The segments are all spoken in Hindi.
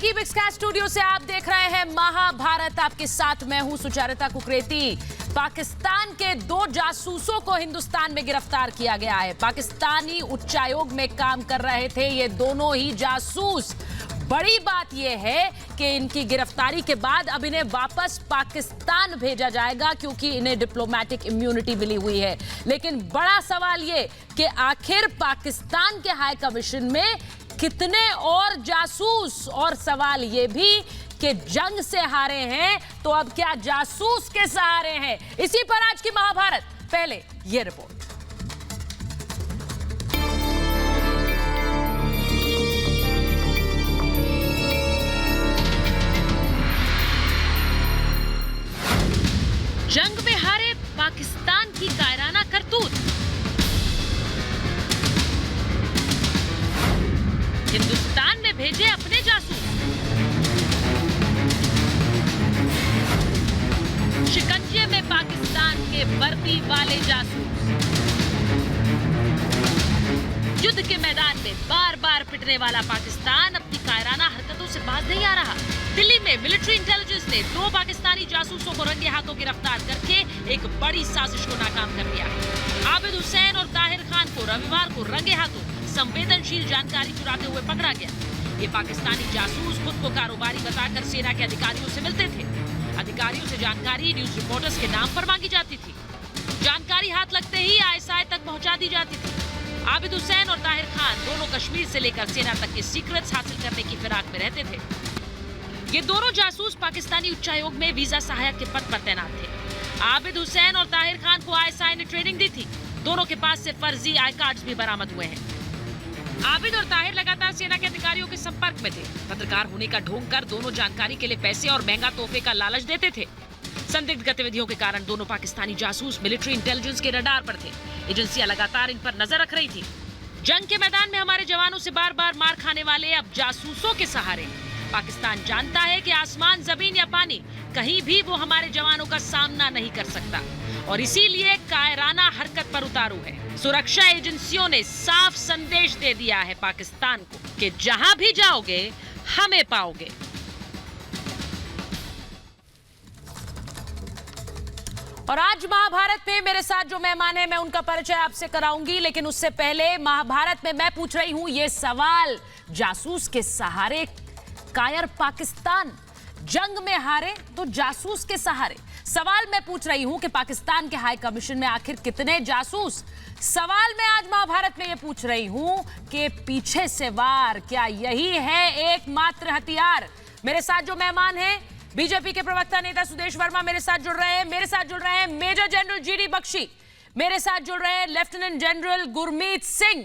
की बिग स्काई स्टूडियो से आप देख रहे हैं महाभारत। आपके साथ मैं हूं सुचारिता कुकरेती। पाकिस्तान के 2 जासूसों को हिंदुस्तान में गिरफ्तार किया गया है। पाकिस्तानी उच्चायोग में काम कर रहे थे ये दोनों ही जासूस। बड़ी बात यह है कि इनकी गिरफ्तारी के बाद अब इन्हें वापस पाकिस्तान भेजा जाएगा क्योंकि इन्हें डिप्लोमेटिक इम्यूनिटी मिली हुई है। लेकिन बड़ा सवाल ये कि आखिर पाकिस्तान के हाई कमीशन में कितने और जासूस, और सवाल ये भी कि जंग से हारे हैं तो अब क्या जासूस के सहारे हैं। इसी पर आज की महाभारत। पहले ये रिपोर्ट। जंग में हारे पाकिस्तान की कायराना करतूत। हिंदुस्तान में भेजे अपने जासूस। शिकंजे में पाकिस्तान के वर्दी वाले जासूस। युद्ध के मैदान में बार बार पिटने वाला पाकिस्तान अपनी कायराना हरकतों से बाज नहीं आ रहा। दिल्ली में मिलिट्री इंटेलिजेंस ने 2 पाकिस्तानी जासूसों को रंगे हाथों गिरफ्तार करके एक बड़ी साजिश को नाकाम कर दिया। आबिद हुसैन और ताहिर खान को रविवार को रंगे हाथों संवेदनशील जानकारी चुराते हुए पकड़ा गया। ये पाकिस्तानी जासूस खुद को कारोबारी बताकर सेना के अधिकारियों से मिलते थे। अधिकारियों से जानकारी न्यूज रिपोर्टर्स के नाम पर मांगी जाती थी। जानकारी हाथ लगते ही आईएसआई तक पहुंचा दी जाती थी। आबिद हुसैन और ताहिर खान दोनों कश्मीर से लेकर सेना तक के सीक्रेट्स हासिल करने की फिराक में रहते थे। ये दोनों जासूस पाकिस्तानी उच्चायोग में वीजा सहायक के पद पर तैनात थे। आबिद हुसैन और ताहिर खान को आईएसआई ने ट्रेनिंग दी थी। दोनों के पास से फर्जी आई कार्ड्स भी बरामद हुए हैं। आबिद और ताहिर लगातार सेना के अधिकारियों के संपर्क में थे। पत्रकार होने का ढोंग कर दोनों जानकारी के लिए पैसे और महंगा तोहफे का लालच देते थे। संदिग्ध गतिविधियों के कारण दोनों पाकिस्तानी जासूस मिलिट्री इंटेलिजेंस के रडार पर थे। एजेंसियां लगातार इन पर नजर रख रही थी। जंग के मैदान में हमारे जवानों से बार बार मार खाने वाले अब जासूसों के सहारे। पाकिस्तान जानता है कि आसमान, जमीन या पानी, कहीं भी वो हमारे जवानों का सामना नहीं कर सकता और इसीलिए कायराना हरकत पर उतारू है। सुरक्षा एजेंसियों ने साफ संदेश दे दिया है पाकिस्तान को कि जहां भी जाओगे हमें पाओगे। और आज महाभारत में मेरे साथ जो मेहमान है मैं उनका परिचय आपसे कराऊंगी, लेकिन उससे पहले महाभारत में मैं पूछ रही हूं ये सवाल, जासूस के सहारे कायर पाकिस्तान, जंग में हारे तो जासूस के सहारे। सवाल मैं पूछ रही हूं कि पाकिस्तान के हाई कमीशन में आखिर कितने जासूस। सवाल मैं आज महाभारत में यह पूछ रही हूं कि पीछे से वार, क्या यही है एकमात्र हथियार। मेरे साथ जो मेहमान हैं, बीजेपी के प्रवक्ता नेता सुदेश वर्मा मेरे साथ जुड़ रहे हैं। मेरे साथ जुड़ रहे हैं मेजर जनरल जीडी बख्शी। मेरे साथ जुड़ रहे हैं लेफ्टिनेंट जनरल गुरमीत सिंह।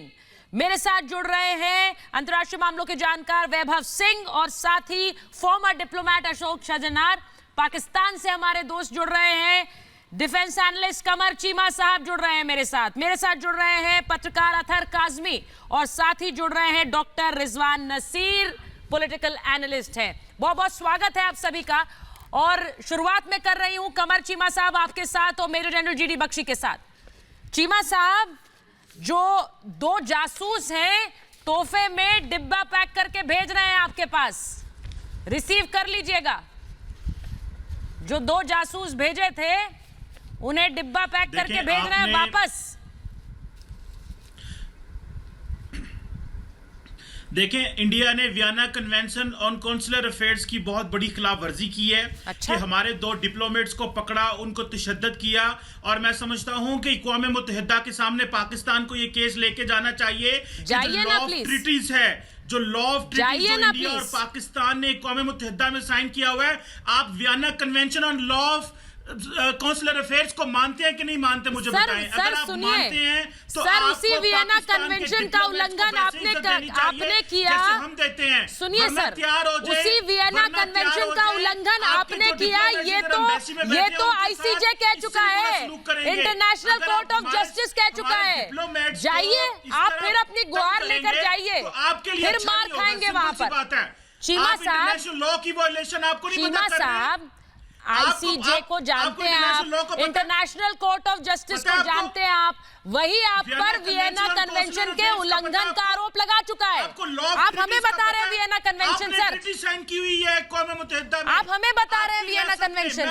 मेरे साथ जुड़ रहे हैं अंतर्राष्ट्रीय मामलों के जानकार वैभव सिंह और साथ ही फॉर्मर डिप्लोमेट अशोक शजनार। पाकिस्तान से हमारे दोस्त जुड़ रहे हैं, डिफेंस एनालिस्ट कमर चीमा साहब जुड़ रहे हैं मेरे साथ जुड़ रहे हैं पत्रकार अतहर काजमी और साथ ही जुड़ रहे हैं doctor Rizwan Naseer, political analyst हैं। बहुत बहुत स्वागत है आप सभी का। और शुरुआत में कर रही हूं कमर चीमा साहब आपके साथ और मेजर जनरल जीडी बख्शी के साथ। चीमा साहब, जो 2 जासूस हैं तोहफे में डिब्बा पैक करके भेज रहे हैं आपके पास, रिसीव कर लीजिएगा। जो 2 जासूस भेजे थे उन्हें डिब्बा पैक करके भेज रहे हैं वापस। देखें, इंडिया ने Vienna convention on consular affairs की बहुत बड़ी खिलाफ वर्जी की है। अच्छा? कि हमारे 2 डिप्लोमेट्स को पकड़ा, उनको तशद्दुद किया, और मैं समझता हूं कि अक़वाम मुत्तहिदा के सामने पाकिस्तान को ये केस लेके जाना चाहिए। जाइए ना प्लीज। ट्रीटीज है, जो लॉ ऑफ ट्रीटीज जो इंडिया और पाकिस्तान ने अक़वाम मुत्तहिदा में साइन किया हुआ है। आप Vienna convention on law of consular affairs को मानते हैं कि नहीं मानते, मुझे बताएं। अगर आप मानते हैं तो सर, उसी वियना कन्वेंशन का उल्लंघन आपने किया। हम देते हैं, सुनिए सर, उसी वियना कन्वेंशन का उल्लंघन आपने किया। ये तो आईसीजे कह चुका है, इंटरनेशनल कोर्ट ऑफ जस्टिस कह चुका है। जाइए आप, फिर अपनी गुहार लेकर जाइए, फिर मार खाएंगे वहां पर। चीमा साहब, लॉ की वायलेशन आपको नहीं चीमा साहब, आईसीजे को जानते हैं आप, इंटरनेशनल कोर्ट ऑफ जस्टिस को जानते हैं आप, वही आप पर वियना कन्वेंशन के उल्लंघन का आरोप लगा चुका है। आप हमें बता रहे हैं वियना कन्वेंशन सर, साइन की हुई है कौम मुत्तहिदा में। आप हमें बता रहे हैं वियना कन्वेंशन,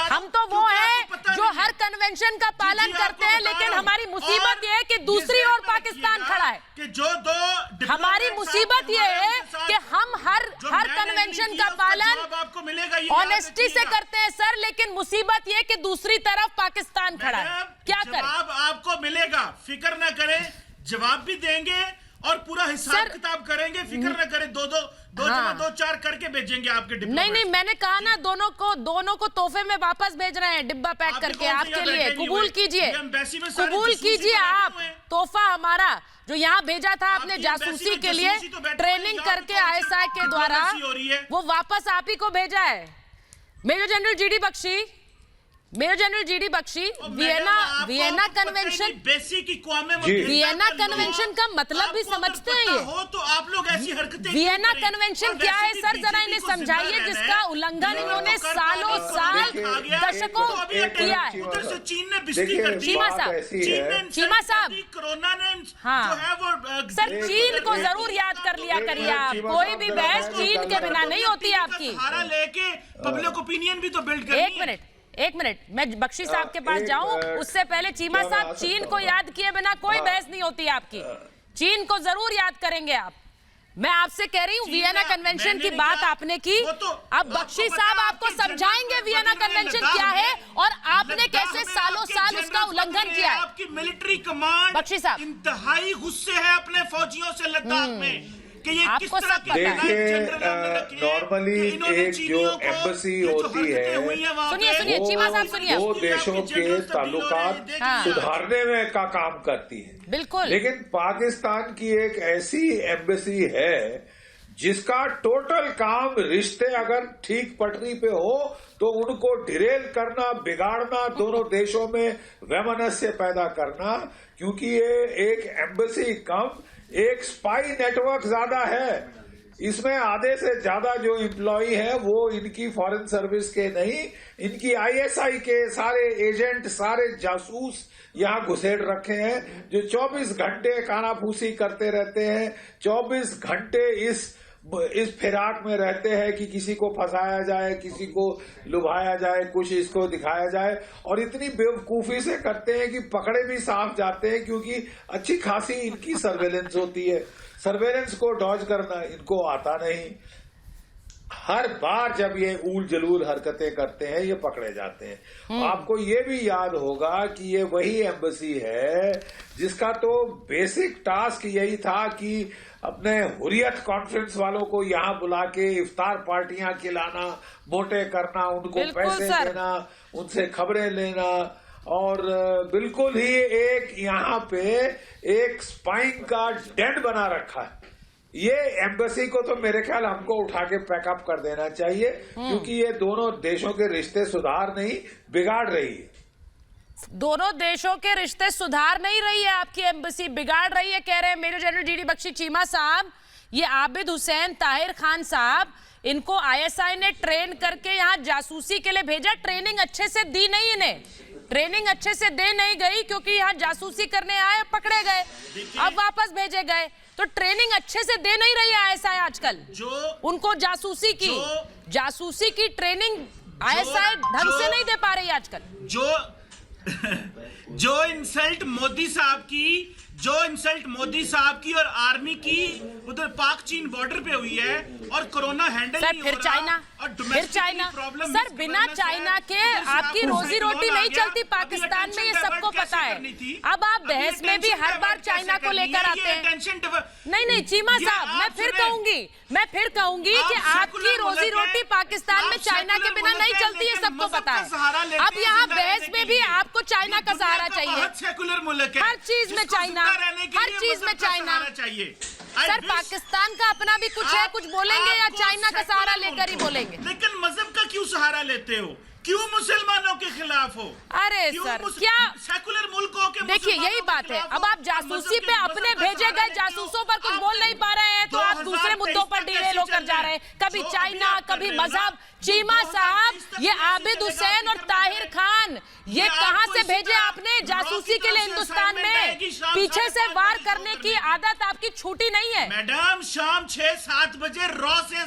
हम तो वो हैं जो हर कन्वेंशन का पालन करते हैं, लेकिन हमारी मुसीबत ये है कि दूसरी ओर पाकिस्तान खड़ा है। कि जो दो हमारी मुसीबत ये है कि हम हर कन्वेंशन का पालन आपको मिलेगा ऑनेस्टी से करते हैं सर, लेकिन मुसीबत ये कि दूसरी तरफ पाकिस्तान खड़ा है। क्या करें? जवाब आपको मिलेगा, फिक्र ना करें, जवाब भी देंगे और पूरा हिसाब किताब करेंगे, फिक्र ना करें। दो जमा दो चार करके भेजेंगे आपके डिब्बे। नहीं, मैंने कहा ना दोनों को तोहफे में वापस भेज रहे हैं, डिब्बा पैक करके आपके लिए। कबूल कीजिए, कबूल कीजिए आप तोहफा हमारा जो यहाँ भेजा था आपने जासूसी के लिए, ट्रेनिंग करके आईएसआई के द्वारा, वो वापस आप ही को भेजा है। Major general GD Bakshi, Vienna convention, Vienna convention का मतलब भी समझते हैं ये हो तो आप लोग ऐसी हरकतें। वियना कन्वेंशन क्या है सर, जरा इन्हें समझाइए, जिसका उल्लंघन इन्होंने सालों साल दशकों किया है। उधर से चीन ने बिस्ती कर दी। चीमा साहब, कोरोना ने हाँ जो है वो सर, चीन को जरूर याद कर लिया करिए आप, कोई भी बहस चीन के बिना नहीं होती आपकी। सहारा लेके पब्लिक ओपिनियन भी तो बिल्ड करनी। एक मिनट, मैं बख्शी साहब के पास जाऊं उससे पहले चीमा साहब, चीन को याद किए बिना कोई बहस नहीं होती आपकी, चीन को जरूर याद करेंगे आप। मैं आपसे कह रही हूँ वियना कन्वेंशन की बात आपने की, अब बख्शी साहब आपको समझाएंगे वियना कन्वेंशन क्या है और आपने कैसे सालों साल उसका उल्लंघन किया है। आपकी मिलिट्री कमांड बख्शी साहब इंतहाई गुस्से है अपने फौजियों से लद्दाख में कि ये किस आपको तरह सब पता है। देखिए, नॉर्मली एक जो एम्बेसी होती है, सुनिए चीमा साहब, सुनिए, वो देशों के ताल्लुकात सुधारने में का काम करती है, बिल्कुल। लेकिन पाकिस्तान की एक ऐसी एम्बेसी है जिसका टोटल काम, रिश्ते अगर ठीक पटरी पे हो तो उनको डिरेल करना, बिगाड़ना, दोनों देशों में वैमनस्य पैदा करना, क्योंकि ये एक एम्बेसी कम एक स्पाई नेटवर्क ज्यादा है। इसमें आधे से ज्यादा जो एम्प्लॉई है वो इनकी फॉरेन सर्विस के नहीं, इनकी आईएसआई के सारे एजेंट, सारे जासूस यहाँ घुसेड़ रखे हैं, जो 24 घंटे कानाफूसी करते रहते हैं, 24 घंटे इस फिराक में रहते हैं कि किसी को फंसाया जाए, किसी को लुभाया जाए, कुछ इसको दिखाया जाए, और इतनी बेवकूफी से करते हैं कि पकड़े भी साफ जाते हैं, क्योंकि अच्छी खासी इनकी सर्वेलेंस होती है। सर्वेलेंस को डॉज करना इनको आता नहीं। हर बार जब ये ऊल जलूल हरकतें करते हैं ये पकड़े जाते हैं। आपको ये भी याद होगा कि ये वही एम्बेसी है जिसका तो बेसिक टास्क यही था कि अपने हुर्रियत कॉन्फ्रेंस वालों को यहाँ बुला के इफ्तार पार्टियां खिलाना, मोटे करना, उनको पैसे देना, उनसे खबरें लेना, और बिल्कुल ही एक यहाँ पे एक स्पाइंग का डेड बना रखा है। ये एम्बेसी को तो मेरे ख्याल हमको उठा के पैकअप कर देना चाहिए, क्योंकि ये दोनों देशों के रिश्ते सुधार नहीं, बिगाड़ रही है। दोनों देशों के रिश्ते सुधार नहीं रही है, आपकी एम्बेसी बिगाड़ रही है, कह रहे हैं major general GD Bakhshi Cheema साहब। ये आबिद हुसैन ताहिर खान साहब, इनको आईएसआई ने ट्रेन करके यहाँ जासूसी के लिए भेजा, ट्रेनिंग अच्छे से दी नहीं, इन्हें ट्रेनिंग अच्छे से दे नहीं गई, क्योंकि यहाँ जासूसी करने आए, पकड़े गए, अब वापस भेजे गए, तो ट्रेनिंग अच्छे से दे नहीं रही है आईएसआई आजकल। उनको जासूसी की ट्रेनिंग आईएसआई ढंग से नहीं दे पा रही आजकल। जो इंसल्ट मोदी साहब की और आर्मी की उधर पाक चीन बॉर्डर पे हुई है, और कोरोना हैंडल नहीं हो रहा, और फिर चाइना सर, बिना चाइना के आपकी रोजी रोटी नहीं चलती पाकिस्तान में, ये सबको पता है। अब आप बहस में भी हर बार चाइना को लेकर आते हैं। नहीं चीमा साहब, मैं फिर कहूंगी कि आपकी रोजी रोटी पाकिस्तान में चाइना के बिना नहीं चलती, ये सबको पता है। अब यहाँ बहस में भी आपको चाइना का सहारा चाहिए, सेकुलर मुल्क है, हर चीज में चाइना, हर चीज में चाइना चाहिए। सर, पाकिस्तान का अपना भी कुछ है, कुछ बोलेंगे या चाइना का सहारा लेकर ही बोलेंगे? लेकिन मजहब का क्यों सहारा लेते हो? क्यों मुसलमानों के खिलाफ हो? अरे सर क्या सेकुलर मुल्कों के, देखिए यही बात है। अब आप जासूसी पे अपने भेजे गए जासूसों पर कुछ बोल नहीं पा रहे हैं तो आप दूसरे मुद्दों पर डिरेल होकर जा रहे हैं, कभी चाइना कभी मजहब। चीमा साहब, ये आबिद हुसैन और ताहिर खान ये कहां से भेजे आपने जासूसी के लिए हिंदुस्तान में? पीछे से वार करने की आदत आपकी छूटी नहीं है मैडम। शाम 6-7 बजे रॉ से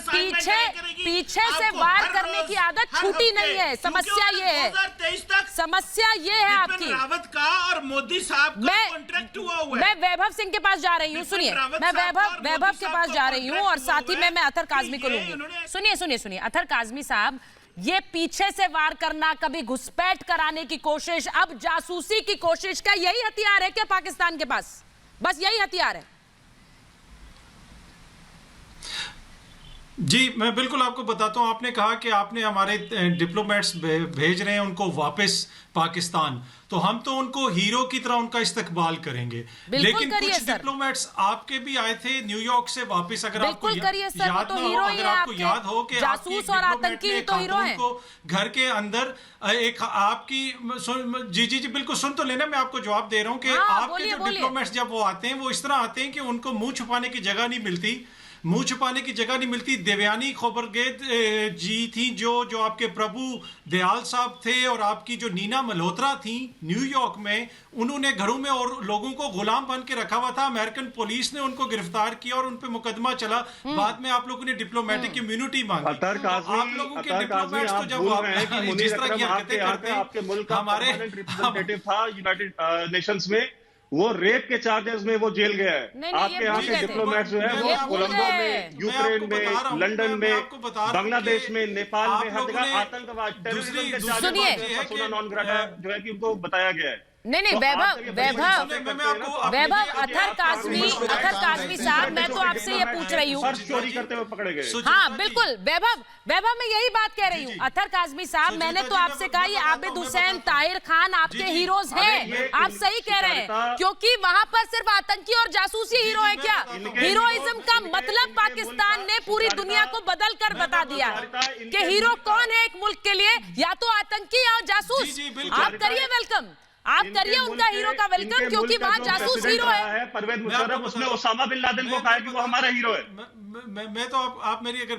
पीछे से वार करने की आदत छूटी नहीं है। समस्या ये है, 2023 तक समस्या ये है आपकी। रावत का और मोदी साहब का कॉन्ट्रैक्ट हुआ हुआ है। मैं वैभव सिंह के पास जा रही हूँ, सुनिए, मैं वैभव के पास जा रही हूँ और साथ ही में मैं अतर काजमी को लूंगी। सुनिए अतर काजमी साहब, ये पीछे से वार करना, कभी घुसपैठ कराने की कोशिश, अब जासूसी की कोशिश का यही हथियार है क्या पाकिस्तान के पास? बस यही हथियार है? जी मैं बिल्कुल आपको बताता हूं। आपने कहा कि आपने हमारे डिप्लोमेट्स भेज रहे हैं उनको वापस पाकिस्तान, तो हम तो उनको हीरो की तरह उनका इस्तकबाल करेंगे। लेकिन कुछ डिप्लोमेट्स आपके भी आए थे न्यूयॉर्क से वापस। अगर आपको याद हो कि जासूस और आतंकी तो हीरो हैं। घर के अंदर एक आपकी जी बिल्कुल सुन तो लेना, मैं आपको जवाब दे रहा हूं कि आपके जो डिप्लोमेट्स जब वो आते हैं वो इस तरह आते हैं कि उनको मुंह छुपाने की जगह नहीं मिलती, मुंह छुपाने की जगह नहीं मिलती। देवयानी खोबरगेद जी थी जो आपके प्रभु दयाल साहब थे, और आपकी जो नीना मल्होत्रा थी न्यूयॉर्क में, उन्होंने घरों में और लोगों को गुलाम बन के रखा हुआ था। अमेरिकन पुलिस ने उनको गिरफ्तार किया और उन पे मुकदमा चला। बाद में आप लोगों ने डिप्लोमेटिक इम्यूनिटी मांगी। आप लोगों के डिप्लोमेट्स तो जब जिस तरह की हरकतें करते हैं, आपके मुल्क का रिप्रेजेंटेटिव था यूनाइटेड नेशंस में, वो रेप के चार्जेस में वो जेल गया है। आपके यहाँ के डिप्लोमेट्स जो है वो कोलंबो में, यूक्रेन में, लंदन में, बांग्लादेश में, नेपाल में, हर जगह आतंकवाद, टेररिज्म के चार्जेस पर्सोना नॉन ग्राटा जो है कि उनको बताया गया है। नहीं वैभव अतर काजमी साहब, मैं तो आपसे ये पूछ रही हूँ। चोरी करते हुए पकड़े गए। हाँ बिल्कुल वैभव मैं यही बात कह रही हूँ। अतर काजमी साहब, मैंने तो आपसे कहा ये आबिद हुसैन, ताहिर खान आपके हीरोज हैं। आप सही कह रहे हैं, क्योंकि वहां पर सिर्फ आतंकी और जासूसी हीरो है क्या? हीरोइज्म का मतलब पाकिस्तान ने पूरी दुनिया को बदल कर बता दिया कि हीरो कौन है एक मुल्क के लिए, या तो आतंकी या जासूस। आप करिए वेलकम, आप करिए उनका हीरो का वेलकम, क्योंकि वहां जासूस हीरो है। परवेज मुशर्रफ, उसने ओसामा बिन लादेन को कहा कि वो हमारा हीरो है। मैं तो आप मेरी अगर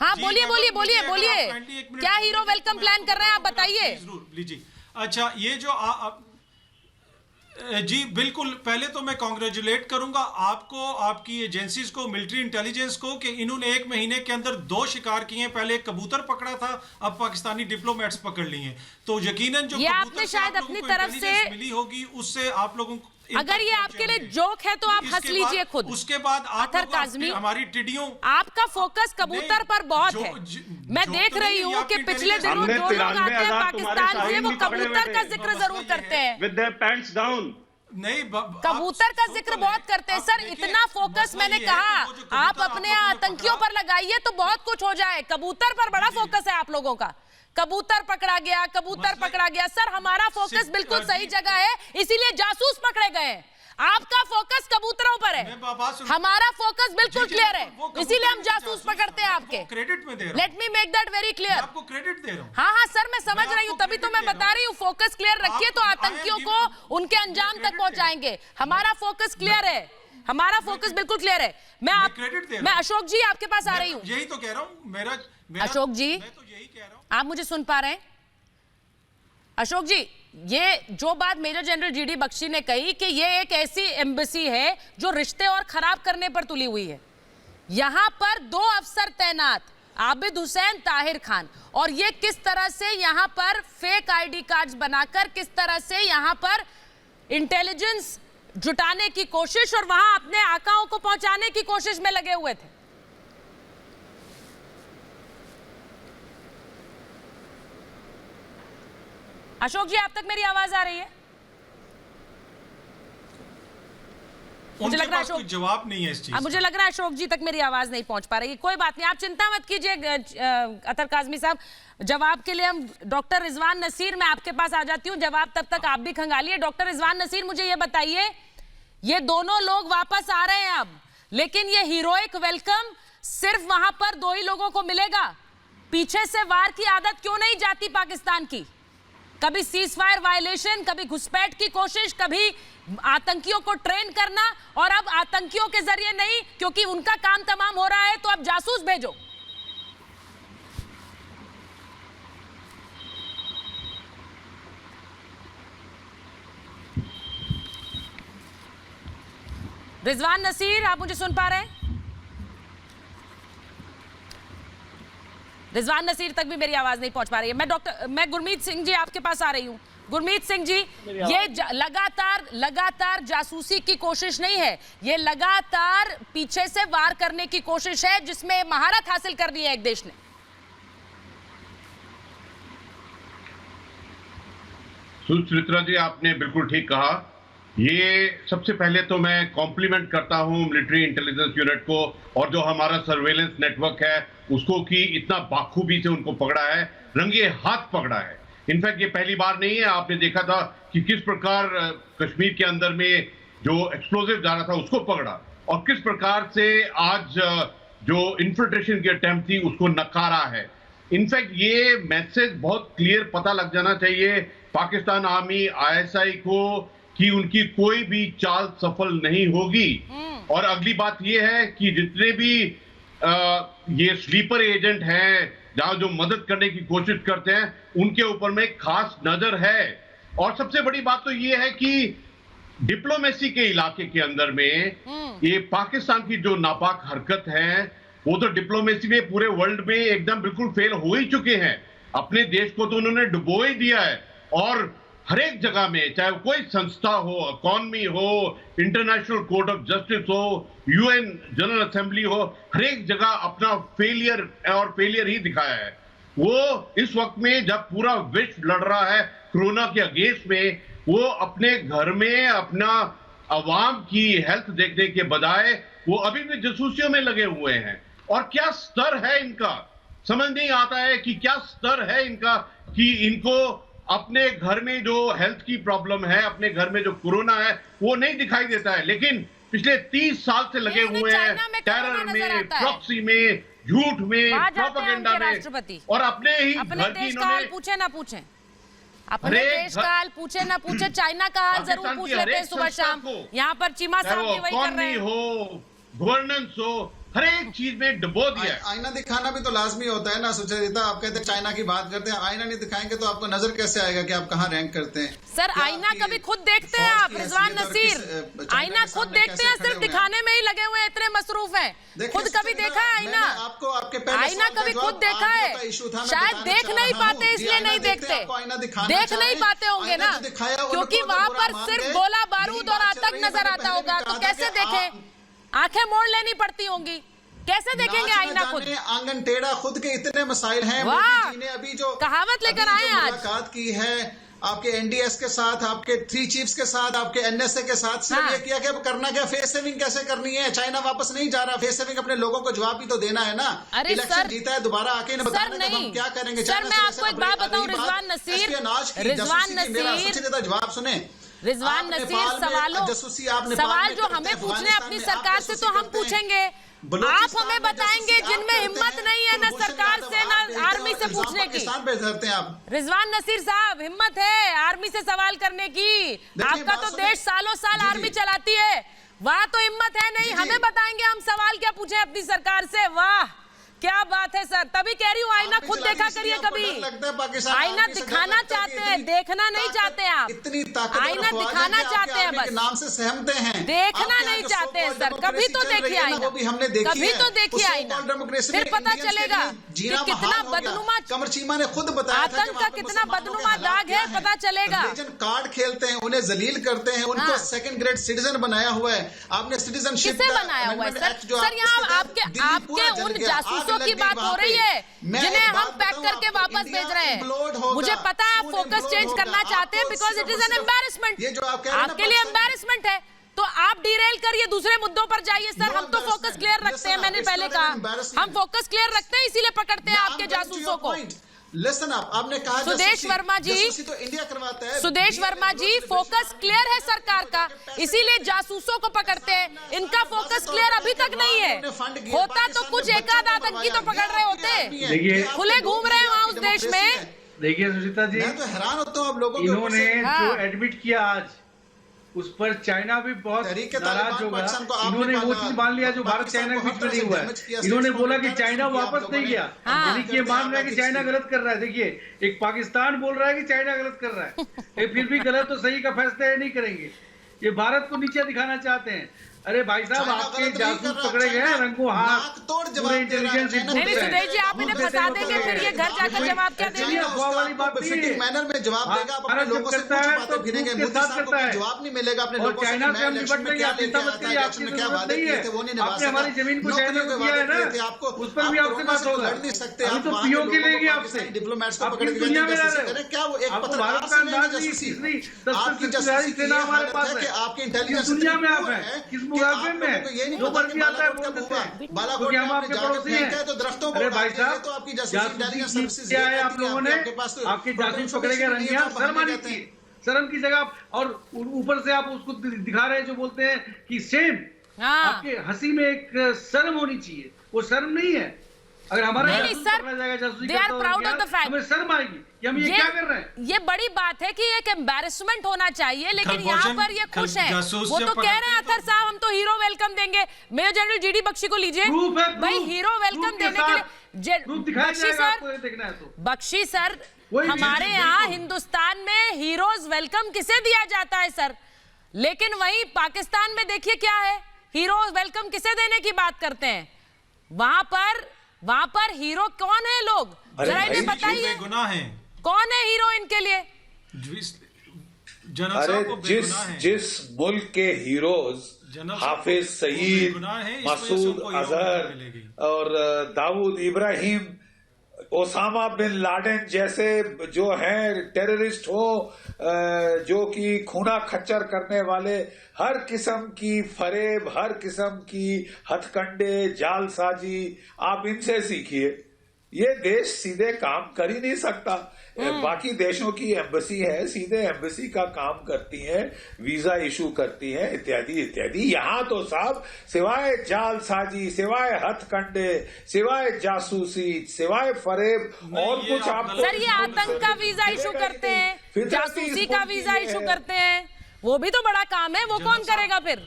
हाँ बोलिए क्या हीरो वेलकम प्लान कर रहे हैं आप बताइए। लीजिए। अच्छा, ये जो जी बिल्कुल, पहले तो मैं कॉन्ग्रेचुलेट करूंगा आपको, आपकी एजेंसीज को, मिलिट्री इंटेलिजेंस को, कि इन्होंने 1 महीने के अंदर 2 शिकार किए हैं। पहले एक कबूतर पकड़ा था, अब पाकिस्तानी डिप्लोमेट्स पकड़ लिए हैं। तो यकीनन जो ये आपने शायद अपनी तरफ से मिली होगी, उससे आप लोगों को, अगर ये आपके लिए जोक है तो आप हंस लीजिए खुद। उसके बाद अतर काजमी, हमारी टिड्डियों, आपका फोकस कबूतर पर बहुत है। मैं देख रही हूँ कि पिछले दिनों जो लोग आते हैं पाकिस्तान से, वो कबूतर का जिक्र जरूर करते हैं। With their pants down. नहीं, कबूतर का जिक्र बहुत करते हैं सर। इतना फोकस मैंने कहा आप अपने आतंकियों पर लगाइए तो बहुत कुछ हो जाए। कबूतर पर बड़ा फोकस है आप लोगों का। कबूतर पकड़ा गया सर, हमारा फोकस बिल्कुल सही जगह है, इसीलिए जासूस पकड़े गए। आपका फोकस कबूतरों पर है, हमारा फोकस बिल्कुल क्लियर है, इसीलिए हम जासूस पकड़ते हैं आपके। क्रेडिट में दे रहा हूं। Let me make that very clear. आपको क्रेडिट दे रहा हूं। हाँ सर, मैं समझ रही हूँ, तभी तो मैं बता रही हूँ फोकस क्लियर रखिए तो आतंकियों को उनके अंजाम तक पहुंचाएंगे। हमारा फोकस क्लियर है, हमारा फोकस बिल्कुल क्लियर है। मैं अशोक जी आपके पास आ रही हूँ। यही तो कह रहा हूँ अशोक जी, मैं तो यही कह रहा हूँ। आप मुझे सुन पा रहे हैं? अशोक जी, ये जो बात मेजर जनरल जीडी बख्शी ने कही कि ये एक ऐसी एम्बेसी है जो रिश्ते और खराब करने पर तुली हुई है। यहां पर 2 अफसर तैनात, आबिद हुसैन, ताहिर खान, और ये किस तरह से यहां पर फेक आईडी कार्ड्स बनाकर किस तरह से यहां पर इंटेलिजेंस जुटाने की कोशिश और वहां अपने आकाओं को पहुंचाने की कोशिश में लगे हुए थे। अशोक जी, आप तक मेरी आवाज आ रही है? मुझे लग रहा है कोई जवाब नहीं है इस चीज। मुझे लग रहा है अशोक जी तक मेरी आवाज नहीं पहुंच पा रही। कोई बात नहीं, आप चिंता मत कीजिए अतर काजमी साहब। जवाब के लिए हम डॉक्टर रिजवान नसीर, मैं आपके पास आ जाती हूँ। जवाब तब तक आप भी खंगालिए। डॉक्टर रिजवान नसीर, मुझे ये बताइए, ये दोनों लोग वापस आ रहे हैं अब, लेकिन ये हीरोइक वेलकम सिर्फ वहां पर 2 ही लोगों को मिलेगा। पीछे से वार की आदत क्यों नहीं जाती पाकिस्तान की? कभी सीज फायर वायलेशन, कभी घुसपैठ की कोशिश, कभी आतंकियों को ट्रेन करना, और अब आतंकियों के जरिए नहीं, क्योंकि उनका काम तमाम हो रहा है तो अब जासूस भेजो। रिजवान नसीर, आप मुझे सुन पा रहे हैं? रिजवान नसीर तक भी मेरी आवाज नहीं पहुंच पा रही है। मैं गुरमीत सिंह जी आपके पास आ रही हूं। गुरमीत सिंह जी, ये लगातार जासूसी की कोशिश नहीं है, ये लगातार पीछे से वार करने की कोशिश है, जिसमें महारत हासिल कर ली है एक देश ने। सुचित्रा जी, आपने बिल्कुल ठीक कहा। ये सबसे पहले तो मैं कॉम्प्लीमेंट करता हूं मिलिट्री इंटेलिजेंस यूनिट को और जो हमारा सर्वेलेंस नेटवर्क है उसको, कि इतना बाखूबी से उनको पकड़ा है, रंगे हाथ पकड़ा है। इनफैक्ट ये पहली बार नहीं है, आपने देखा था कि किस प्रकार कश्मीर के अंदर में जो एक्सप्लोजिव जा रहा था उसको पकड़ा, और किस प्रकार से आज जो इन्फिल्ट्रेशन की अटेम्प्ट थी उसको नकारा है। इनफैक्ट ये मैसेज बहुत क्लियर पता लग जाना चाहिए पाकिस्तान आर्मी, ISI को, कि उनकी कोई भी चाल सफल नहीं होगी। और अगली बात यह है कि जितने भी ये स्लीपर एजेंट हैं, जहां जो मदद करने की कोशिश करते हैं, उनके ऊपर में खास नजर है। और सबसे बड़ी बात तो ये है कि डिप्लोमेसी के इलाके के अंदर में ये पाकिस्तान की जो नापाक हरकत है, वो तो डिप्लोमेसी में पूरे वर्ल्ड में एकदम बिल्कुल फेल हो ही चुके हैं। अपने देश को तो उन्होंने डुबो ही दिया है, और हर एक जगह में, चाहे कोई संस्था हो, इकोनॉमी हो, इंटरनेशनल कोर्ट ऑफ जस्टिस हो, UN जनरल असेंबली हो, हर एक जगह अपना फेलियर ही दिखाया है। वो इस वक्त में जब पूरा विश्व लड़ रहा है कोरोना के अगेंस्ट में, वो अपने घर में अपना अवाम की हेल्थ देखने के बजाय वो अभी भी जासूसियों में लगे हुए हैं। और क्या स्तर है इनका, समझ नहीं आता है कि क्या स्तर है इनका, कि इनको अपने घर में जो हेल्थ की प्रॉब्लम है, अपने घर में जो कोरोना है, वो नहीं दिखाई देता है, लेकिन पिछले 30 साल से लगे हुए हैं टेरर में, प्रॉक्सी में, झूठ में, प्रोपेगेंडा में, और अपने ही घर की इन्होंने पूछे ना पूछे, अपने देश का हाल पूछे ना पूछे, चाइना का हाल जरूर पूछ लेते हैं सुबह शाम। यहाँ पर चीमा साहब भी वही कर रहे हैं। हो, गवर्नेंस हो, हर एक चीज में डुबो दिया। आईना दिखाना भी तो लाजमी होता है ना सुचरिता। आप कहते हैं चाइना की बात करते हैं, आईना नहीं दिखाएंगे तो आपको नजर कैसे आएगा कि आप कहाँ रैंक करते हैं? सर आईना कभी खुद देखते हैं आप? रिजवान नसीर, आईना खुद देखते हैं, सिर्फ दिखाने में ही लगे हुए इतने मसरूफ हैं। खुद कभी देखा है आईना? आपको आपके आईना कभी खुद देखा है? शायद देख नहीं पाते इसलिए नहीं देखते, देख नहीं पाते होंगे ना, क्योंकि वहां पर सिर्फ गोला बारूद और आतंक नजर आता होगा, तो कैसे देखें? आंखें मोड़ लेनी पड़ती होंगी, कैसे देखेंगे आईना खुद? आंगन टेढ़ा, खुद के इतने मसाइल हैं। मोदी जी ने अभी जो कहावत लेकर आए आज मुलाकात की है आपके NDS के साथ, आपके 3 चीफ्स के साथ, आपके NSA के साथ, सिर्फ ये किया कि अब करना क्या, फेस सेविंग कैसे करनी है। चाइना वापस नहीं जा रहा, फेस सेविंग अपने लोगों को जवाब भी तो देना है ना। इलेक्शन जीता है, दोबारा आके इन्हें बताना है हम क्या करेंगे। सर मैं आपको एक बात बताऊं रिजवान नसीर, जवाब सुने रिजवान नसीर, सवाल जो हमें पूछने अपनी सरकार से तो हम पूछेंगे, आप हमें बताएंगे जिनमें हिम्मत नहीं है ना सरकार से ना आर्मी से पूछने की। रिजवान नसीर साहब, हिम्मत है आर्मी से सवाल करने की? आपका तो देश सालों साल आर्मी चलाती है, वहाँ तो हिम्मत है नहीं। हमें बताएंगे हम सवाल क्या पूछे अपनी सरकार से? वाह क्या बात है सर, तभी कह रही हूँ आईना खुद देखा करिए कभी। आईना दिखाना चाहते हैं, देखना नहीं चाहते आप। आईना दिखाना चाहते हैं, बस नाम से सहमते हैं, देखना नहीं चाहते हैं सर। कभी तो देखिए आईना, कभी तो देखिए आईना, फिर पता चलेगा कि कितना बदनुमा, कमर चीमा ने खुद बताया आतंक का कितना बदनुमा दाग है, पता चलेगा। कार्ड खेलते हैं, उन्हें जलील करते हैं, उनको 2nd ग्रेड सिटीजन बनाया हुआ है। आपने सिटीजनशिप किसे बनाया हुआ है सर? यहाँ आपके उन जासूसों की बात हो रही है जिन्हें हम पैक करके वापस भेज रहे हैं। मुझे पता है आप फोकस चेंज करना चाहते हैं, because it is an embarrassment, आपके लिए एम्बैरेसमेंट है, तो आप डिरेल करिए, दूसरे मुद्दों पर जाइए। सर हम तो फोकस क्लियर रखते हैं, मैंने पहले कहा हम फोकस क्लियर रखते हैं, इसीलिए पकड़ते हैं आपके जासूसों को। लिसन अप, आपने कहा सुदेश वर्मा जी, तो इंडिया करवाता है। सुदेश वर्मा जी, फोकस क्लियर है सरकार का, इसीलिए जासूसों को पकड़ते हैं। इनका फोकस क्लियर अभी तक नहीं है। होता तो कुछ एकाध आतंकी तो पकड़ रहे होते, खुले घूम रहे हैं वहां उस देश में। देखिए सुचिता जी, मैं तो हैरान होता हूँ आप लोगों के, इन्होंने जो एडमिट किया आज, उस पर चाइना भी बहुत नाराज होगा। इन्होंने वो चीज मान लिया जो भारत चाइना के बीच में नहीं हुआ है। इन्होंने बोला कि चाइना वापस नहीं गया, यानी कि ये मान रहा है कि चाइना गलत कर रहा है। देखिए, एक पाकिस्तान बोल रहा है कि चाइना गलत कर रहा है, फिर भी गलत तो सही का फैसला नहीं करेंगे। ये भारत को नीचे दिखाना चाहते हैं। अरे भाई साहब, आपके जासूस पकड़े गए हैं, रंगों हाथ पूरे इंटेलिजेंस। नहीं सुदेश जी, आप इन्हें फंसा देंगे, फिर ये घर जाकर जवाब क्या देंगे? वाली बात फिटिंग मैनर में जवाब देगा। अपने लोगों से कुछ बातें भिड़ेंगे, मोदी साहब को जवाब नहीं मिलेगा अपने लोगों से। चाइना से हम निपटने क्या वादे किए थे वो नहीं निभा सकते। हमारी जमीन को चाइना को दिया है ना, आपको उस पर भी आपसे बात होगा। लड़ नहीं सकते आप, तो पीओ के लेंगे आपसे, डिप्लोमेट्स को पकड़ के दुनिया में रहे। क्या वो एक पत्रकार का अंदाज नहीं, आपकी जासूसी सेना हमारे पास है, आपकी इंटेलिजेंस दुनिया में आप हैं, किस मुकाबले में जो मर्जी आता है बोल देते हैं। बालाकोट में आपके पड़ोसी हैं तो दृष्टों को, अरे भाई साहब, तो आपकी जासूसी क्या है आप लोगों ने? आपके जासूस पकड़े गए, रंगिया शर्म आनी चाहिए, शर्म की जगह। और ऊपर से आप उसको दिखा रहे हैं जो बोलते हैं कि सेम, आपके हंसी में एक शर्म होनी चाहिए, वो शर्म नहीं है। अगर हमारा they are proud of the fact, हमें शर्म आएगी कि हम ये क्या कर रहे हैं। ये बड़ी बात है कि एक एम्बैरेसमेंट होना चाहिए, लेकिन यहाँ पर ये खुश है। वो तो कह रहे हैं अतर साहब हम तो हीरो वेलकम देंगे। मेजर जनरल जीडी बख्शी को लीजिए भाई, हीरो वेलकम देने के लिए। बख्शी सर, बख्शी सर, हमारे यहाँ हिंदुस्तान में हीरोज वेलकम किसे दिया जाता है सर? लेकिन वहीं पाकिस्तान में देखिए क्या है, हीरो वेलकम किसे देने की बात करते हैं। वहां पर हीरो कौन है? लोग जरा इन्हें बताइए, कौन है हीरो इनके लिए? अरे जिस मुल्क के हीरोज हाफिज सईद, मसूद अजहर और Dawood Ibrahim, Osama bin Laden जैसे जो हैं टेररिस्ट हो, जो कि खूना खच्चर करने वाले, हर किस्म की फरेब, हर किस्म की हथकंडे, जालसाजी, आप इनसे सीखिए। ये देश सीधे काम कर ही नहीं सकता। बाकी देशों की एम्बेसी है, सीधे एम्बेसी का काम करती हैं, वीजा इशू करती हैं, इत्यादि इत्यादि। यहाँ तो साहब सिवाय जालसाजी, सिवाय हथकंडे, सिवाय जासूसी, सिवाय फरेब और कुछ आपको। सर, ये आतंक का वीजा इशू करते हैं, जासूसी का वीजा इशू करते हैं, वो भी तो बड़ा काम है। वो कौन करेगा फिर?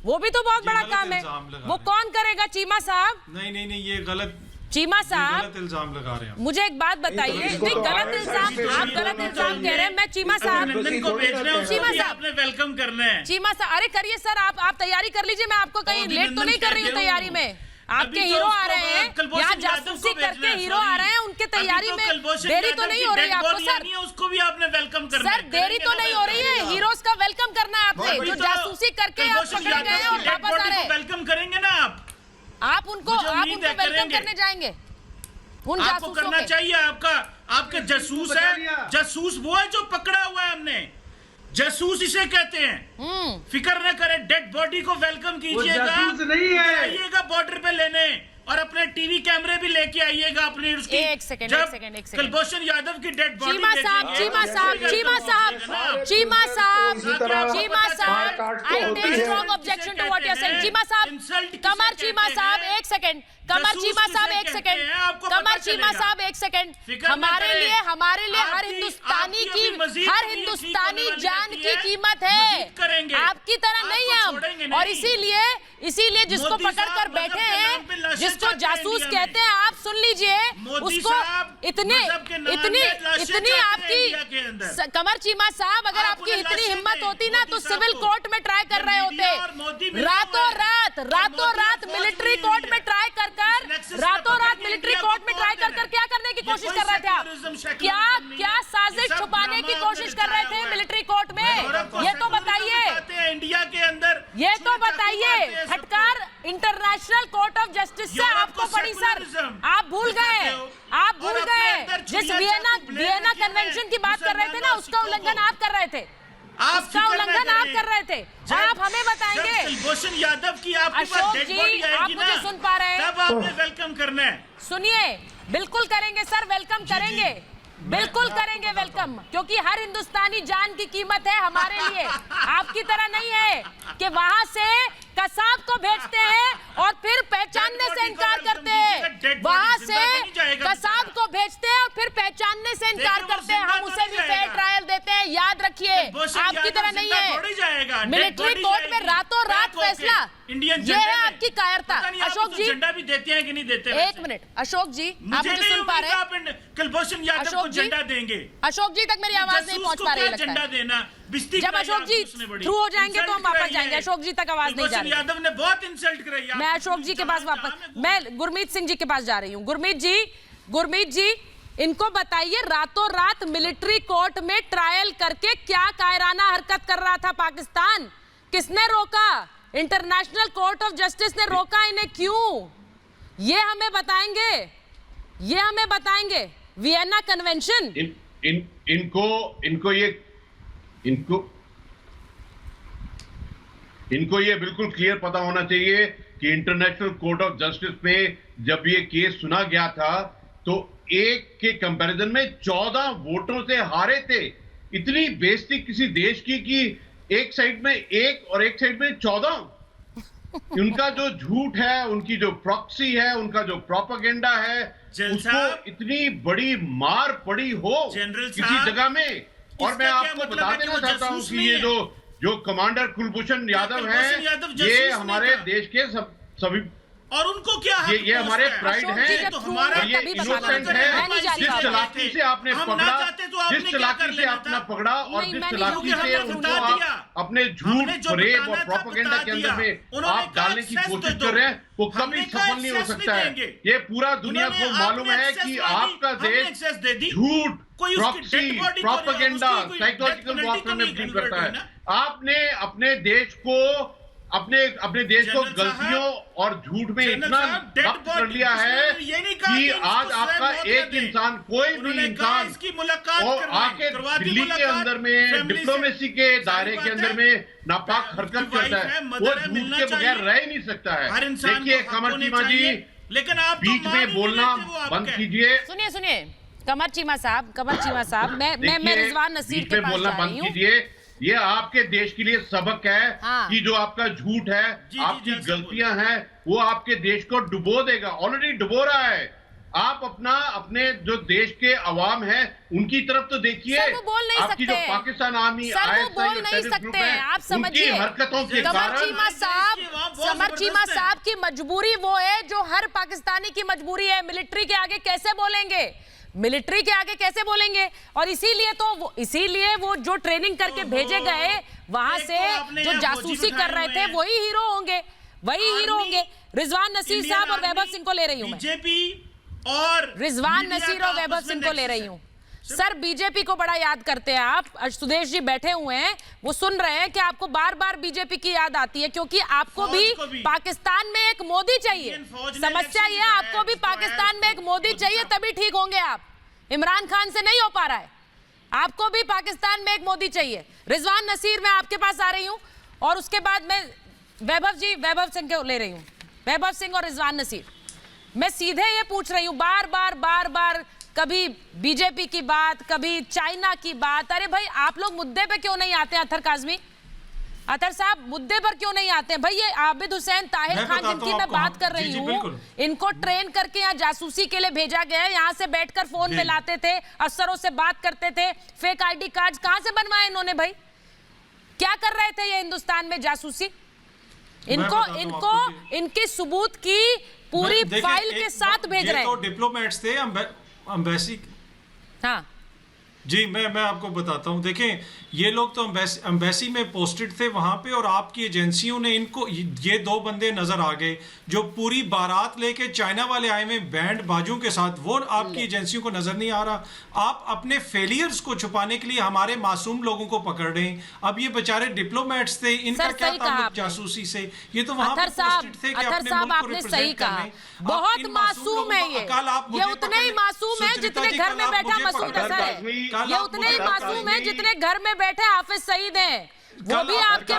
वो भी तो बहुत बड़ा काम है, वो कौन करेगा? चीमा साहब, नहीं, ये गलत, चीमा साहब गलत इल्जाम लगा रहे हैं। मुझे एक बात बताइए, नहीं गलत इल्जाम, आप गलत इल्जाम कह रहे हैं। मैं चीमा साहब आपने वेलकम करना है। चीमा साहब, अरे करिए सर, आप तैयारी कर लीजिए, मैं आपको कहीं लेट तो नहीं कर रही हूँ तैयारी में। आपके हीरो आ रहे हैं यहाँ, जासूसी करके हीरो आ रहे हैं, उनके तैयारी में देरी तो नहीं हो रही है आपको सर? उसको भी आपने वेलकम करना है। सर, देरी तो नहीं हो रही है, हीरोज का वेलकम करना है आपने, जो जासूसी करके आप पकड़े गए हैं और वापस आ रहे हैं। वेलकम करेंगे ना आप उनको वेलकम करने जाएंगे? उन आपको करना चाहिए। आपके जासूस है, जासूस वो है जो पकड़ा हुआ है हमने, जासूस इसे कहते हैं। फिक्र न करें, डेड बॉडी को वेलकम कीजिएगा, आइएगा बॉर्डर पे लेने, और अपने टीवी कैमरे भी लेके आइएगा अपने। एक सेकंड कुलभूषण यादव की डेड बॉडी। चीमा साहब, I take strong objection to what you are saying. Cheema साहब, कमर चीमा साहब, एक सेकंड, कमर चीमा साहब एक सेकंड, कमर चीमा साहब एक सेकंड। हमारे लिए हर हिंदुस्तानी जान की कीमत है, आपकी तरह नहीं है हम। और इसीलिए जिसको पकड़ कर बैठे हैं, जिसको जासूस कहते हैं, आप सुन लीजिए उसको। इतनी आपकी कमर चीमा साहब, अगर आपकी इतनी हिम्मत होती ना तो सिविल कोर्ट में ट्राई कर रहे होते। रातों रात मिलिट्री कोर्ट में ट्राई कर क्या करने की कोशिश कर रहे थे आप? क्या साजिश छुपाने की कोशिश कर रहे थे मिलिट्री कोर्ट में? ये तो बताइए, इंडिया के अंदर ये तो बताइए। फटकार इंटरनेशनल कोर्ट ऑफ जस्टिस से आपको पड़ी सर, आप भूल गए जिस वियना कन्वेंशन की बात कर रहे थे ना, उसका उल्लंघन आप कर रहे थे। उसका उल्लंघन आप कर रहे थे और आप हमें बताएंगे। कुलभूषण यादव की आपके पास अशोक डेड जी, बॉडी आप आएगी मुझे ना, सुन पा रहे हैं? तब आपने वेलकम करना है। सुनिए, बिल्कुल करेंगे सर, वेलकम करेंगे, बिल्कुल करेंगे वेलकम, क्योंकि हर हिंदुस्तानी जान की कीमत है हमारे लिए। आपकी तरह नहीं है कि वहां से कसाब को भेजते हैं और फिर पहचानने से इनकार करते हैं। वहां से कसाब को भेजते हैं और फिर पहचानने से इनकार करते हैं। हम उसे भी फेयर ट्रायल देते हैं, याद रखिए। आपकी तरह नहीं है। मिलिट्री कोर्ट में रातों रात फैसला, ये है आपकी कायरता। अशोक जी झंडा भी देते हैं कि नहीं देते? एक मिनट अशोक जी, आप मुझे सुन पा रहे हैं? कुलभूषण यादव को झंडा देंगे। अशोक जी तक मेरी आवाज नहीं पहुंच पा रही, झंडा देना। जब अशोक जी थ्रू हो जाएंगे तो हम वापस जाएंगे। अशोक जी तक आवाज नहीं जा रही। यादव ने बहुत इंसल्ट कराई। मैं अशोक जी के पास वापस, मैं गुरमीत सिंह जी के पास जा रही हूँ। गुरमीत जी, इनको बताइए, रातों रात मिलिट्री कोर्ट में ट्रायल करके क्या कायराना हरकत कर रहा था पाकिस्तान? किसने रोका? इंटरनेशनल कोर्ट ऑफ जस्टिस ने रोका इन्हें, क्यों? ये हमें बताएंगे। वियना कन्वेंशन, इनको ये बिल्कुल क्लियर पता होना चाहिए कि इंटरनेशनल कोर्ट ऑफ जस्टिस में जब ये केस सुना गया था तो एक के कंपैरिजन में 14 वोटों से हारे थे। इतनी बेइज्जती किसी देश की कि एक साइड में 1 और एक साइड में 14। उनका जो झूठ है, उनकी जो प्रॉक्सी है, उनका जो प्रोपेगेंडा है, उसको इतनी बड़ी मार पड़ी हो किसी जगह में। और मैं आपको बता देना चाहता हूं कि ये जो कमांडर कुलभूषण यादव हैं, ये हमारे देश के सभी, और उनको क्या ये हमारे प्राइड हैं, तो हमारा ये इनोसेंट है। जिस चालाकी से आपने पकड़ा, जिस चालाकी से आपने पकड़ा और जिस चालाकी से उनको आप अपने झूठ, फरेब और प्रोपेगेंडा के अंदर में आप डालने की कोशिश कर रहे हैं, वो कभी सफल नहीं हो सकता है। ये पूरा दुनिया को मालूम है कि आपका देश झूठ, प्रॉक्सी, प्रोपेगेंडा, साइकोलॉजिकल वॉरफेयर में बिलीव करता है। आपने अपने देश को गलतियों और झूठ में इतना वक्त कर लिया है कि आज आपका एक इंसान, कोई भी इंसान और आके दिल्ली के अंदर में डिप्लोमेसी के दायरे के अंदर में नापाक हरकत करता है, वो झूठ के बगैर रह ही नहीं सकता है। देखिए कमर चीमा जी, लेकिन आप बीच में बोलना बंद कीजिए। सुनिए कमर चीमा साहब, मैं रिजवान नसीर के पास बोलना बंद कीजिए। ये आपके देश के लिए सबक है कि जो आपका झूठ है, आपकी गलतियां हैं, वो आपके देश को डुबो देगा, ऑलरेडी डुबो रहा है। आप अपने जो देश के अवाम हैं उनकी तरफ तो देखिए। आपकी जो पाकिस्तान आर्मी आप समझिए हरकतों के कमर चीमा साहब की मजबूरी वो है जो हर पाकिस्तानी की मजबूरी है। मिलिट्री के आगे कैसे बोलेंगे? और इसीलिए वो जो ट्रेनिंग करके भेजे गए वहां से जो जासूसी कर रहे थे वही हीरो होंगे। रिजवान नसीर साहब और वैभव सिंह को ले रही हूं मैं। बीजेपी और रिजवान नसीर और वैभव सिंह को ले रही हूं। सर, बीजेपी को बड़ा याद करते हैं आप। सुदेश जी बैठे हुए हैं, वो सुन रहे हैं कि आपको बार बार बीजेपी की याद आती है, क्योंकि आपको भी पाकिस्तान में एक मोदी चाहिए। समस्या ये है, आपको भी पाकिस्तान में एक मोदी चाहिए, तभी ठीक होंगे आप। इमरान खान से नहीं हो पा रहा है, आपको भी पाकिस्तान में एक मोदी चाहिए। रिजवान नसीर, मैं आपके पास आ रही हूं और उसके बाद मैं वैभव सिंह को ले रही हूं। वैभव सिंह और रिजवान नसीर, मैं सीधे ये पूछ रही हूं, बार बार कभी बीजेपी की बात, कभी चाइना की बात। अरे भाई, आप लोग मुद्दे पे क्यों नहीं आते हैं? अतर साहब, मुद्दे पर क्यों नहीं आते हैं भाई? ये आबिद हुसैन ताहिर खान जिनकी मैं बात कर रही हूँ, इनको ट्रेन करके यहाँ जासूसी के लिए भेजा गया है। यहाँ से बैठकर फोन मिलाते थे, अफसरों से बात करते थे। फेक आईडी कार्ड कहाँ से बनवाए इन्होंने भाई? क्या कर रहे थे ये हिंदुस्तान में जासूसी? इनको इनके सबूत की पूरी फाइल के साथ भेज रहे हैं। तो डिप्लोमेट्स थे, एम्बेसी। हाँ जी, मैं आपको बताता हूं। देखें, ये लोग तो एम्बेसी में पोस्टेड थे वहां पे, और आपकी एजेंसियों ने इनको, ये 2 बंदे नजर आ गए जो पूरी बारात लेके चाइना वाले आए में बैंड बाजों के साथ, वो आपकी एजेंसियों को नजर नहीं आ रहा। आप अपने फेलियर्स को छुपाने के लिए हमारे मासूम लोगों को पकड़ रहे हैं। अब ये बेचारे डिप्लोमेट्स थे, इनका क्या ताल्लुक जासूसी से? ये तो वहां पोस्टेड थे कि अपने मुल्क को रिप्रेजेंट करने। बहुत मासूम है ये उतने ही मासूम है जितने घर में बैठा मसूद अजहर है, ये उतने ही मासूम है जितने घर में बैठे हाफिज सईद हैं। वो भी आपके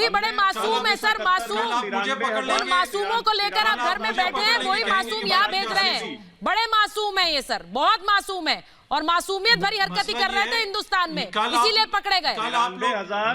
बड़े मासूम है सर, मासूम। उन मासूमों को लेकर आप घर में बैठे हैं, वही मासूम यहाँ भेज रहे हैं। बड़े मासूम है ये सर, बहुत मासूम है, और मासूमियत भरी हरकतें कर रहे थे हिंदुस्तान में, इसीलिए पकड़े गए।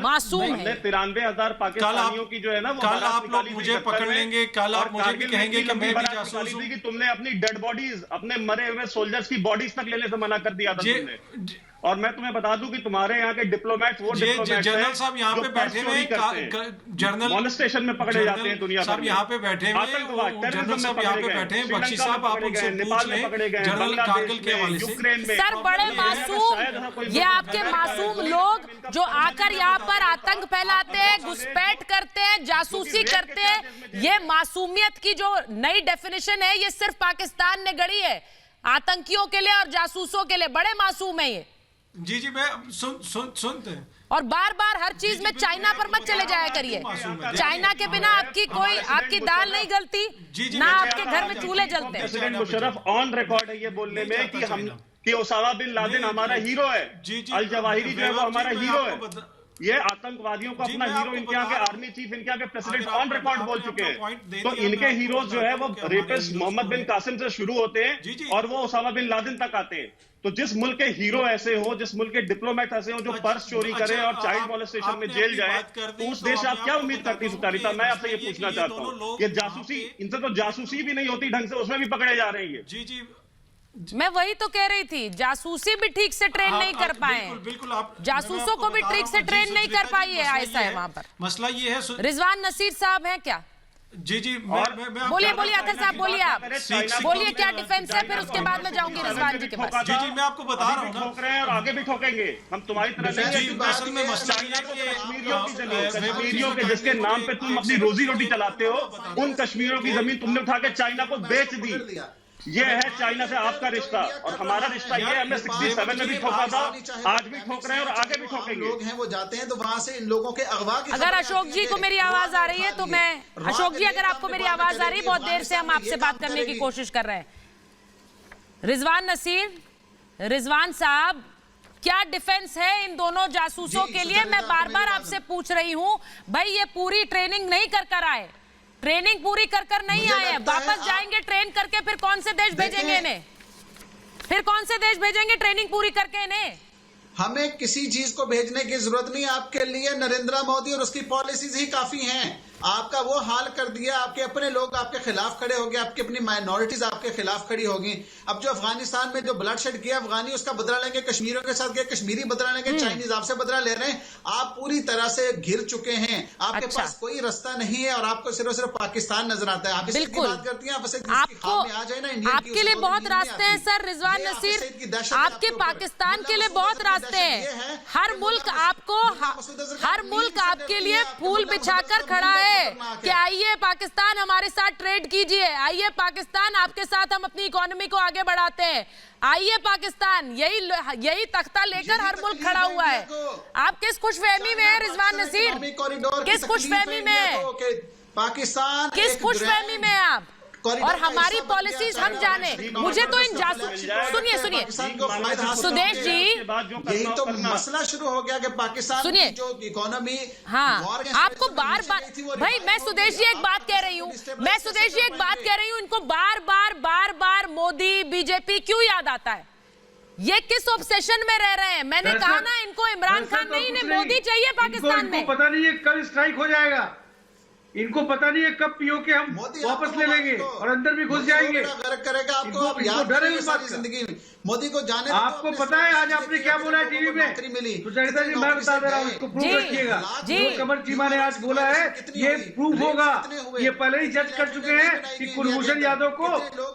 मासूम है। 93,000 पाकिस्तानियों की जो है ना, कल आप लोग मुझे पकड़ लेंगे, कल आप मुझे भी कहेंगे कि मैं भी जासूस हूं कि तुमने अपनी डेड बॉडीज, अपने मरे हुए सोल्जर्स की बॉडीज तक लेने से मना कर दिया था तुमने। और मैं तुम्हें बता दूं कि तुम्हारे यहाँ के डिप्लोमेट्स वो जनरल साहब यहाँ पे बैठे हुए, जनरल मॉलेस्टेशन में पकड़े जाते हैं दुनिया साहब यहाँ पे बैठे हुए, जनरल साहब यहाँ पे बैठे हैं, बख्शी साहब आप उनसे पूछ लें जनरल कारगिल के हवाले से। सर बड़े मासूम, ये आपके मासूम लोग जो आकर यहाँ पर आतंक फैलाते हैं, घुसपैठ करते हैं, जासूसी करते हैं, ये मासूमियत की जो नई डेफिनेशन है ये सिर्फ पाकिस्तान ने गढ़ी है आतंकियों के लिए और जासूसों के लिए। बड़े मासूम है ये। जी मैं सुनते हैं। और बार बार हर चीज में चाइना पर मत चले जाया करिए। चाइना के बिना आपकी दाल नहीं गलती, ना आपके घर में चूल्हे जलते। प्रेसिडेंट मुशर्रफ ऑन रिकॉर्ड है ये बोलने में कि ओसामा बिन लादेन हमारा हीरो है, अल जवाहिरी जो है वो हमारा हीरो है। ये आतंकवादियों को अपना हीरो इनके यहाँ के आर्मी चीफ, इनके यहाँ के प्रेसिडेंट ऑन रिकॉर्ड बोल चुके हैं। तो इनके हीरोज जो है वो रेपिस्ट मोहम्मद बिन कासिम से शुरू होते हैं और वो ओसामा बिन लादेन तक आते हैं। तो जिस मुल्क के हीरो ऐसे हो, जिस मुल्क के डिप्लोमेट ऐसे हो जो पर्स चोरी करें और चाइल्ड मॉलेस्टेशन में जेल जाए, तो उस देश से आप क्या उम्मीद करती सुतारिता? मैं आपसे ये पूछना चाहता हूँ। ये जासूसी, इनसे तो जासूसी भी नहीं होती ढंग से, उसमें भी पकड़े जा रहे हैं। जी मैं वही तो कह रही थी, जासूसी भी ठीक से ट्रेन नहीं कर पाए, बिल्कुल आप जासूसों को भी ठीक से ट्रेन नहीं कर पाई है ऐसा है वहां पर। मसला ये है। रिजवान नसीर साहब हैं क्या? जी बोलिए अतर साहब, बोलिए आप बोलिए क्या डिफेंस है, फिर उसके बाद में जाऊंगी रिजवान जी के पास। जी मैं आपको बता रहा हूँ ना, ठोक रहे हैं और आगे भी ठोकेंगे हम तुम्हारी तरह। कश्मीरियों के जिसके नाम पे तुम अपनी रोजी रोटी चलाते हो, उन कश्मीरियों की जमीन तुमने उठा के चाइना को बेच दी। ये है चाइना से आपका रिश्ता, और हमारा रिश्ता ये हमने 67 में भी ठोका था, आज भी ठोक रहे हैं और आगे भी ठोकेंगे। लोग हैं वो जाते हैं तो वहां से इन लोगों के अगवा की। अगर अशोक जी को मेरी आवाज आ रही है तो मैं, अशोक जी अगर आपको मेरी आवाज आ रही है, बहुत देर से हम आपसे बात करने की कोशिश कर रहे हैं। रिजवान नसीर, रिजवान साहब, क्या डिफेंस है इन दोनों जासूसों के लिए? मैं बार बार आपसे पूछ रही हूँ भाई, ये पूरी ट्रेनिंग नहीं कर आए, ट्रेनिंग पूरी कर नहीं आए, वापस जाएंगे ट्रेन करके, फिर कौन से देश भेजेंगे इन्हें? फिर कौन से देश भेजेंगे ट्रेनिंग पूरी करके इन्हें? हमें किसी चीज को भेजने की जरूरत नहीं, आपके लिए नरेंद्र मोदी और उसकी पॉलिसीज ही काफी हैं। आपका वो हाल कर दिया, आपके अपने लोग आपके खिलाफ खड़े हो गए, आपकी अपनी माइनॉरिटीज आपके खिलाफ खड़ी होगी। अब जो अफगानिस्तान में जो ब्लड शेड किया अफगानी, उसका बदला लेंगे, कश्मीरियों के साथ कश्मीरी बदला लेंगे, चाइनीज आपसे बदला ले रहे हैं। आप पूरी तरह से घिर चुके हैं, आपके पास कोई रास्ता नहीं है और आपको सिर्फ पाकिस्तान नजर आता है। आप इसकी बात करती हैं, आपके लिए बहुत रास्ते हैं सर। रिजवान नसीर, आपके पाकिस्तान के लिए बहुत रास्ते हैं। हर मुल्क आपके लिए फूल बिछाकर खड़ा है कि आइए पाकिस्तान हमारे साथ ट्रेड कीजिए, आइए पाकिस्तान आपके साथ हम अपनी इकोनॉमी को आगे बढ़ाते हैं, आइए पाकिस्तान, यही तख्ता लेकर हर मुल्क खड़ा हुआ है। आप किस खुशफहमी में है रिजवान नसीर? किस खुशफहमी में है पाकिस्तान? किस खुशफहमी में है आप? और हमारी पॉलिसीज हम जाने। मुझे तो इन जासूस, सुनिए सुदेश जी, यही तो मसला शुरू हो गया कि पाकिस्तान सुनिए जो इकोनॉमी। हाँ, आपको बार भाई, मैं सुदेश जी एक बात कह रही हूँ, इनको बार बार मोदी बीजेपी क्यों याद आता है? ये किस ऑब्सेशन में रह रहे हैं? मैंने कहा ना, इनको इमरान खान नहीं, इन्हें मोदी चाहिए पाकिस्तान में। पता नहीं है कब स्ट्राइक हो जाएगा, इनको पता नहीं है कब पीओके हम वापस ले लेंगे और अंदर भी घुस जाएंगे। करेगा आपको डर है इस बात जिंदगी में। मोदी को जाने आपको पता है आज आपने क्या बोला है टीवी में? सुचरिता जी, मैं बता दे रहा हूँ, इसको प्रूफ रखिएगा। जो कमर चीमा ने आज बोला है ये प्रूफ होगा। ये पहले ही जज कर चुके हैं कि कुलभूषण यादव को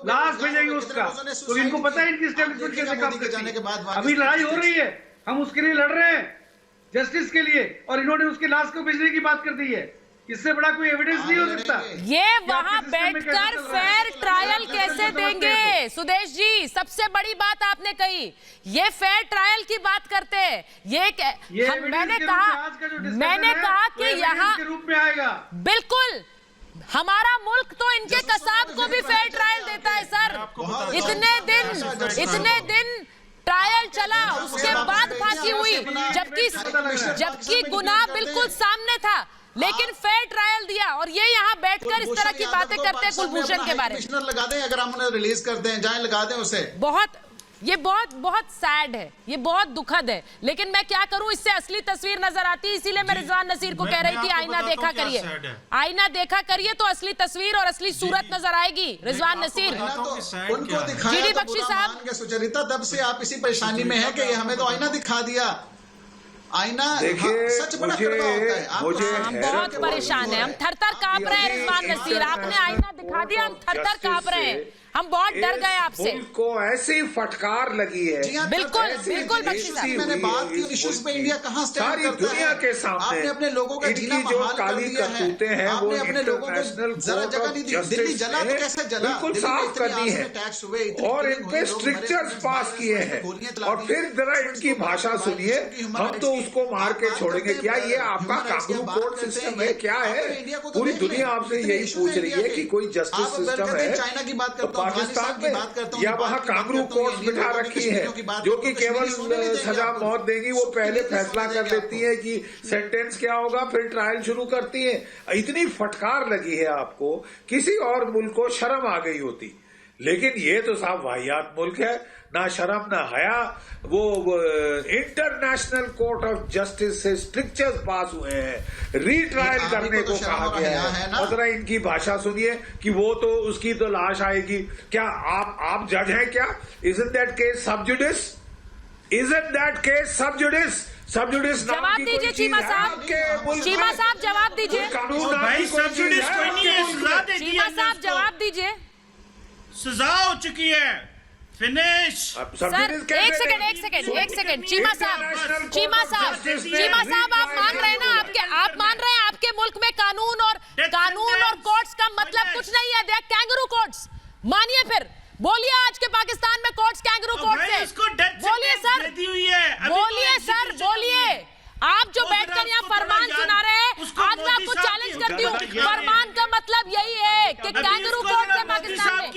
लाश भेजेंगे उसका, तो इनको पता है इनकी स्टेटमेंट कैसे काम करने के बाद। अभी लड़ाई हो रही है, हम उसके लिए लड़ रहे हैं, जस्टिस के लिए, और इन्होंने उसके लाश को भेजने की बात कर दी है। इससे बड़ा कोई एविडेंस नहीं हो सकता। ये वहां बैठकर फेयर ट्रायल कैसे देंगे? सुदेश जी, सबसे बड़ी बात आपने कही, ये फेयर ट्रायल की बात करते हैं। मैंने कहा कि यहाँ रूप में आएगा। बिल्कुल, हमारा मुल्क तो इनके कसाब को भी फेयर ट्रायल देता है सर। इतने दिन इतने दिन ट्रायल चला, उसके बाद फांसी हुई, जबकि गुनाह बिल्कुल सामने था, लेकिन फेयर ट्रायल दिया। और ये यहाँ बैठकर इस तरह की बातें करते हैं कुलभूषण के बारे में। लगा दें, अगर हम उन्हें रिलीज करते हैं, जाए लगा दें उसे। ये बहुत सैड है, ये बहुत दुखद है, लेकिन मैं क्या करूं, इससे असली तस्वीर नजर आती है। इसीलिए मैं रिजवान नसीर को कह रही थी आईना देखा करिए, आईना देखा करिए तो असली तस्वीर और असली सूरत नजर आएगी। रिजवान नसीर, उनको दिखाया जीडी बख्शी साहब के सुचरिता, तब से आप इसी परेशानी में है कि हमें तो आईना दिखा दिया। आईना सच बड़ा कड़वा होता है। हम बहुत परेशान हैं, हम थर-थर कांप रहे हैं। रिजवान नसीर, आपने आईना दिखा दिया, हम थर-थर कांप रहे हैं, हम बहुत डर गए आपसे। उनको ऐसी फटकार लगी है। बिल्कुल बिल्कुल बख्शी साहब, मैंने बात की इश्यूज पे इंडिया कहां स्टैंड करता है। दुनिया के सामने आपने अपने लोगों का जीना बहाल कर दिया है। आपने अपने लोगों को जरा जगह नहीं दी। दिल्ली जला तो कैसे जला, बिल्कुल साफ करनी है टैक्स हुए और इन पे स्ट्रिक्चर्स पास किए हैं। और फिर जरा इनकी भाषा सुनिए, हम तो उसको मार के छोड़ेंगे क्या? ये आपका कानून कोर्ट सिस्टम है क्या है? पूरी दुनिया आपसे यही पूछ रही है कि कोई जस्टिस सिस्टम है। चाइना की बात करता हूं, पाकिस्तान में या वहाँ कांगरू कोर्ट बिठा रखी है जो कि केवल सजा मौत देगी। वो पहले फैसला कर लेती है कि सेंटेंस क्या होगा, फिर ट्रायल शुरू करती है। इतनी फटकार लगी है आपको, किसी और मुल्क को शर्म आ गई होती, लेकिन ये तो साहब वाहियात मुल्क है, ना शर्म ना हया। वो इंटरनेशनल कोर्ट ऑफ जस्टिस से स्ट्रिक्चर्स पास हुए हैं, रीट्रायल करने को कहा गया है। और जरा इनकी भाषा सुनिए कि वो तो उसकी तो लाश आएगी। क्या आप जज हैं क्या? इजंट दैट केस सब जुडिस? इजंट दैट केस सब जुडिस? सब जुडिस जवाब दीजिए चीमा साहब, चीमा साहब जवाब दीजिए। भाई सब जुडिस कोई नहीं है, सजा दे दी चीमा साहब जवाब दीजिए। सजा हो चुकी है, फिनिश। सर एक सेकंड चीमा साहब आप मान रहे हैं ना, आप मान रहे हैं आपके मुल्क में कानून और कोर्ट्स का मतलब कुछ नहीं है, दे आर कैंगरू कोर्ट्स। मानिए फिर, बोलिए आज के पाकिस्तान में कोर्ट्स कैंगरू कोर्ट्स है। बोलिए सर, बोलिए सर, बोलिए। आप जो बैठकर यहाँ फरमान सुना रहे हैं, आज मैं आपको चैलेंज करती हूँ, फरमान का मतलब यही है कि कैंगरू कोर्ट है पाकिस्तान में,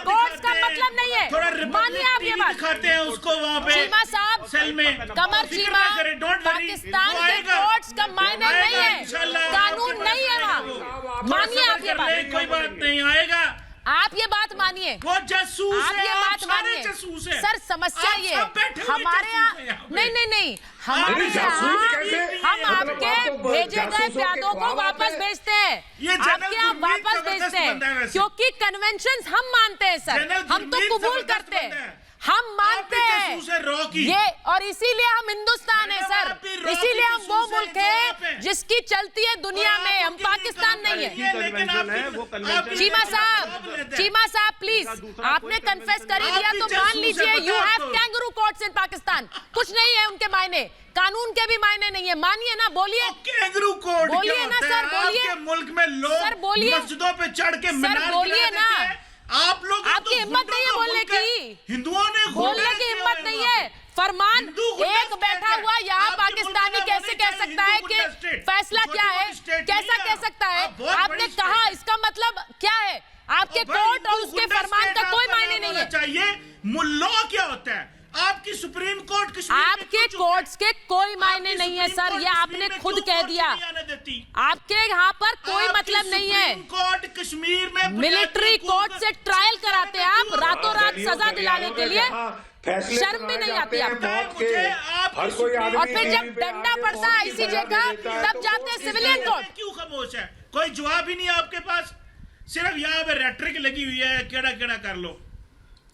कोर्ट्स का मतलब नहीं है। मानिए आप ये बात, दिखाते हैं उसको वहाँ पे चीमा साहब, सेल में कमर चीमा, पाकिस्तान के कोर्ट्स का मायने नहीं है, कानून नहीं है वहाँ। मानिए आप ये बात, कोई बात नहीं, आएगा। आप ये बात मानिए, वो जासूस आप ये बात मानिए। सर समस्या ये हमारे यहाँ नहीं, हमारे यहाँ हम आपके भेजे गए प्यादों को वापस भेजते हैं, आपके यहाँ वापस भेजते हैं, क्योंकि कन्वेंशंस हम मानते हैं सर, हम तो कबूल करते हैं, हम मानते हैं ये, और इसीलिए हम हिंदुस्तान है सर, इसीलिए हम वो मुल्क है जिसकी चलती है दुनिया में, हम पाकिस्तान नहीं है। चीमा साहब प्लीज, आपने कन्फेस कर ही दिया तो मान लीजिए you have kangaroo courts in Pakistan. कुछ नहीं है उनके मायने, कानून के भी मायने नहीं है, मानिए ना, बोलिए। कैंगरू कोर्ट बोलिए ना सर, बोलिए। मुल्क में लोग मस्जिदों पे चढ़ के मीनार बोलिए ना, आप लोग, आपकी हिम्मत नहीं है बोलने की, हिंदुओं ने बोलने की हिम्मत नहीं है। फरमान एक बैठा हुआ यहाँ पाकिस्तानी कैसे कह सकता है कि फैसला क्या है, कैसा कह सकता है? आपने कहा, इसका मतलब क्या है? आपके कोर्ट और उसके फरमान का कोई मायने नहीं है। चाहिए लॉ क्या होता है? आपकी सुप्रीम कोर्ट कश्मीर, आपके कोर्ट्स के कोई मायने नहीं है सर, ये आपने खुद कह दिया। आपके यहाँ पर कोई मतलब नहीं है। कोर्ट कश्मीर में मिलिट्री कोर्ट से ट्रायल कराते हैं आप रातों रात सजा दिलाने के लिए, शर्म भी नहीं आती आपको। और फिर जब डंडा पड़ता है इसी जगह, तब जाते हैं सिविलियन कोर्ट। क्यों खामोश है? कोई जवाब ही नहीं है आपके पास, सिर्फ यहाँ पे रेट्रिक लगी हुई है, केड़ा केड़ा कर लो।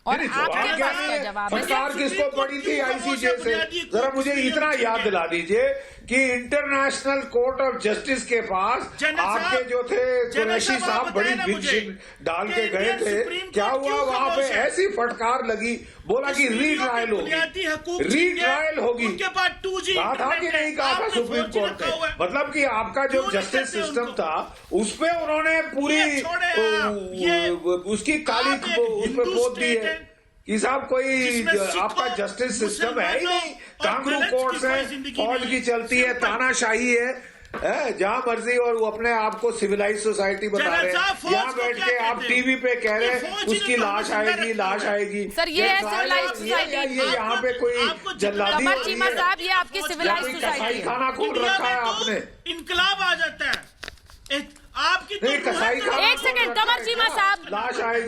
और आपके पास क्या जवाब है? सरकार किसको पड़ी थी आईसीजे से? जरा मुझे इतना याद दिला दीजिए कि इंटरनेशनल कोर्ट ऑफ जस्टिस के पास आपके जो थे कुरैशी साहब बड़ी बिग डाल के गए थे, क्या हुआ वहां पे? ऐसी फटकार लगी, बोला कि रीट्रायल होगी, रीट्रायल होगी। बात था कि नहीं कहा था सुप्रीम कोर्ट ने? मतलब कि आपका जो जस्टिस सिस्टम था उस पे उन्होंने पूरी उसकी काली उस पर पोत दी है कि साहब कोई आपका जस्टिस सिस्टम है ही नहीं, कांगरू कोर्ट्स है, फौज की चलती है, तानाशाही है। जहाँ मर्जी, और वो अपने आप को सिविलाइज सोसाइटी बता रहे हैं। यहाँ बैठ के आप टीवी पे कह रहे हैं उसकी लाश आएगी, लाश आएगी। सर ये है सिविलाइज सोसाइटी। ये यहाँ पे कोई जल्लादी कमर चीमा साहब, ये आपकी सिविलाइज सोसाइटी है। खाना खोल रखा है आपने। इनकलाब आ जाता है आपकी। एक सेकंड कमर चीमा साहब,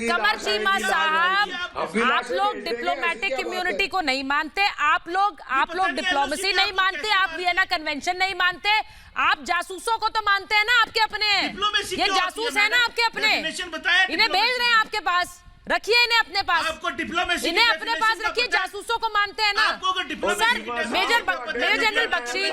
कमर चीमा साहब, आप लोग डिप्लोमेटिक कम्युनिटी को नहीं मानते, आप लोग डिप्लोमेसी नहीं मानते, आप वियना कन्वेंशन नहीं मानते, आप जासूसों को तो मानते हैं ना आपके अपने। ये जासूस है ना आपके अपने, इन्हें भेज रहे हैं आपके पास, रखिए इन्हें अपने पास, आपको डिप्लोमेसी इन्हें अपने पास रखिए। जासूसों को मानते हैं ना सर। मेजर जनरल बख्शी,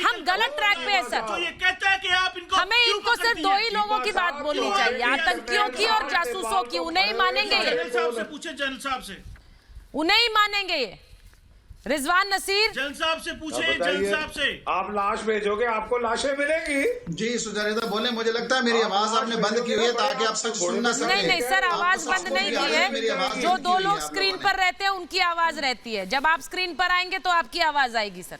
हम गलत ट्रैक पे है सर। तो ये कहता है कि आप इनको, हमें इनको सिर्फ दो ही लोगों की बात बोलनी चाहिए, आतंकियों की और जासूसों की। उन्हें ही मानेंगे ये, जनरल साहब से उन्हें ही मानेंगे ये। रिजवान नसीर, जनरल साहब से पूछे, जनरल साहब से। आप लाश भेजोगे, आपको लाशें मिलेंगी। जी सुजाता बोले, मुझे लगता है मेरी आवाज आपने बंद की हुई है ताकि आप सब सुन ना सके। नहीं सर, आवाज बंद नहीं की है। जो दो लोग स्क्रीन पर रहते हैं उनकी आवाज रहती है। जब आप स्क्रीन पर आएंगे तो आपकी आवाज आएगी सर।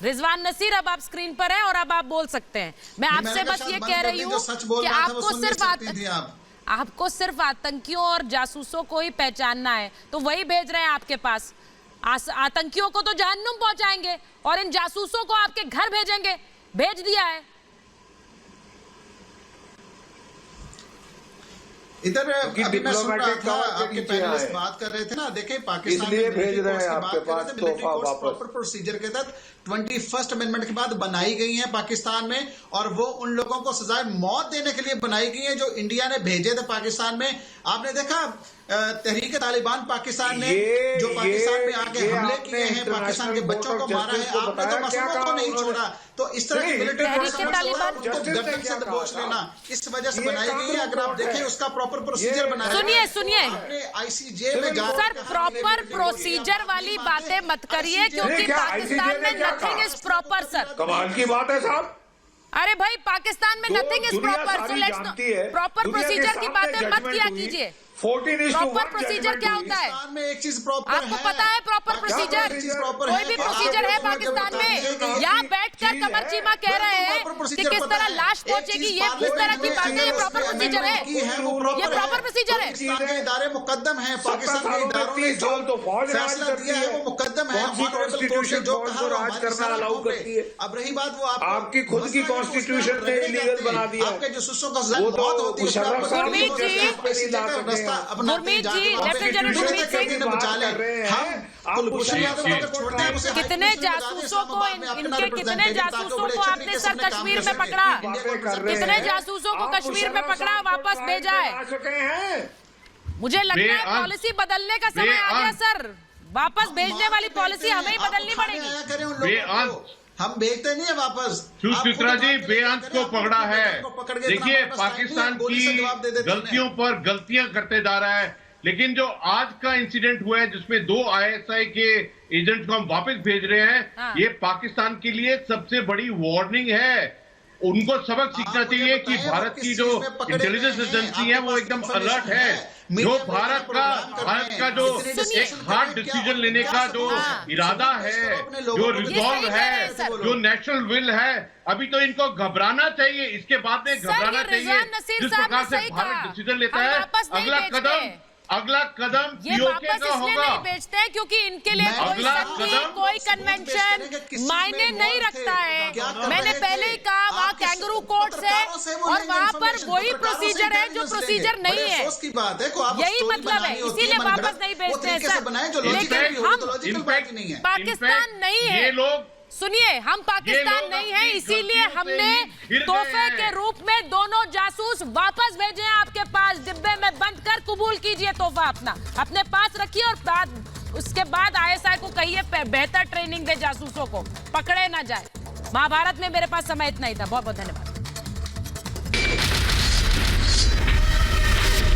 रिजवान नसीर, अब आप स्क्रीन पर हैं और अब आप बोल सकते हैं। मैं आपसे बस ये कह रही हूँ कि आपको सिर्फ आतंकियों और जासूसों को ही पहचानना है, तो वही भेज रहे हैं आपके पास। आतंकियों को तो जहन्नुम पहुंचाएंगे और इन जासूसों को आपके घर भेजेंगे, भेज दिया है। इधर अभी मैं सुन रहा था, आपके पैनलिस्ट बात कर रहे थे ना, देखें पाकिस्तान इसलिए भेज रहे हैं आपके पास तोहफा वापस। प्रॉपर प्रोसीजर के तहत 21st अमेंडमेंट के बाद बनाई गई है पाकिस्तान में, और वो उन लोगों को सजाए मौत देने के लिए बनाई गई है जो इंडिया ने भेजे थे पाकिस्तान में। आपने देखा तहरीक तालिबान पाकिस्तान ने जो पाकिस्तान में आके हमले किए हैं, पाकिस्तान के बच्चों को मारा है, आपने तो मासूमों को नहीं छोड़ा। तो इस तरह की मिलिट्री गर्दन से दबोच लेना इस वजह से बनाई गई है। अगर आप देखें उसका प्रॉपर प्रोसीजर बनाया। सुनिए ICJ में सर, प्रॉपर प्रोसीजर वाली बातें मत करिए, क्योंकि पाकिस्तान में नथिंग इज प्रॉपर सर। कमाल की बात है साहब। अरे भाई, पाकिस्तान में nothing is proper, so let's proper procedure की बातें मत किया कीजिए। प्रॉपर प्रोसीजर क्या होता है? एक चीज प्रॉपर आपको पता है प्रॉपर प्रोसीजर? कोई भी प्रोसीजर है पाकिस्तान में? यहाँ बैठकर कमर चीमा कह रहे हैं कि किस तरह लाश पहुंचेगी, ये किस तरह की बातें, ये प्रॉपर प्रोसीजर है, ये प्रॉपर प्रोसीजर है। पाकिस्तान के इदारे मुकद्दम है, पाकिस्तान के इदारों ने जो फैसला दिया है वो मुकद्दम है। जो कहा अलाउ करती है। अब रही बात वो आपकी खुद की कॉन्स्टिट्यूशन ने इलीगल बना दिया, आपके जासूसों का बहुत होती है। कितने जासूसों को इनके कितने जासूसों को आपने सर कश्मीर में पकड़ा? कितने जासूसों को कश्मीर में पकड़ा, वापस भेजा है? मुझे लगता है पॉलिसी बदलने का समय आ गया सर। वापस भेजने वाली पॉलिसी हमें ही बदलनी पड़ेगी। हम भेजते नहीं है वापस। सुचित्रा जी, बेअंत को पकड़ा है। देखिए, पाकिस्तान की गलतियों पर गलतियां करते जा रहा है, लेकिन जो आज का इंसिडेंट हुआ है जिसमें 2 ISI के एजेंट को हम वापस भेज रहे हैं, ये पाकिस्तान के लिए सबसे बड़ी वार्निंग है। उनको सबक सीखना चाहिए कि भारत की जो इंटेलिजेंस एजेंसी है वो एकदम अलर्ट है। जो भारत का जो एक हार्ड डिसीजन लेने का जो इरादा है, जो रिजॉल्व है, जो नेशनल विल है, अभी तो इनको घबराना चाहिए। इसके बाद में घबराना चाहिए। जिस प्रकार से भारत डिसीजन लेता है, अगला कदम पीओके का होगा। नहीं बेचते हैं क्योंकि इनके लिए कोई संधि, कोई कन्वेंशन मायने नहीं रखता है। मैंने पहले ही कहा, वहाँ कैंगरू कोर्ट्स है और वहाँ पर वही प्रोसीजर है जो प्रोसीजर नहीं है। यही मतलब है, इसीलिए वापस नहीं भेजते हैं सर। लेकिन हम पाकिस्तान नहीं है, सुनिए, हम पाकिस्तान नहीं है, इसीलिए हमने तोहफे के रूप में दोनों जासूस वापस भेजे हैं आपके पास। डिब्बे में बंद कर कबूल कीजिए तोहफा, अपने पास रखिए और उसके बाद ISI को कहिए बेहतर ट्रेनिंग दे जासूसों को, पकड़े ना जाए। महाभारत में मेरे पास समय इतना ही था। बहुत बहुत धन्यवाद।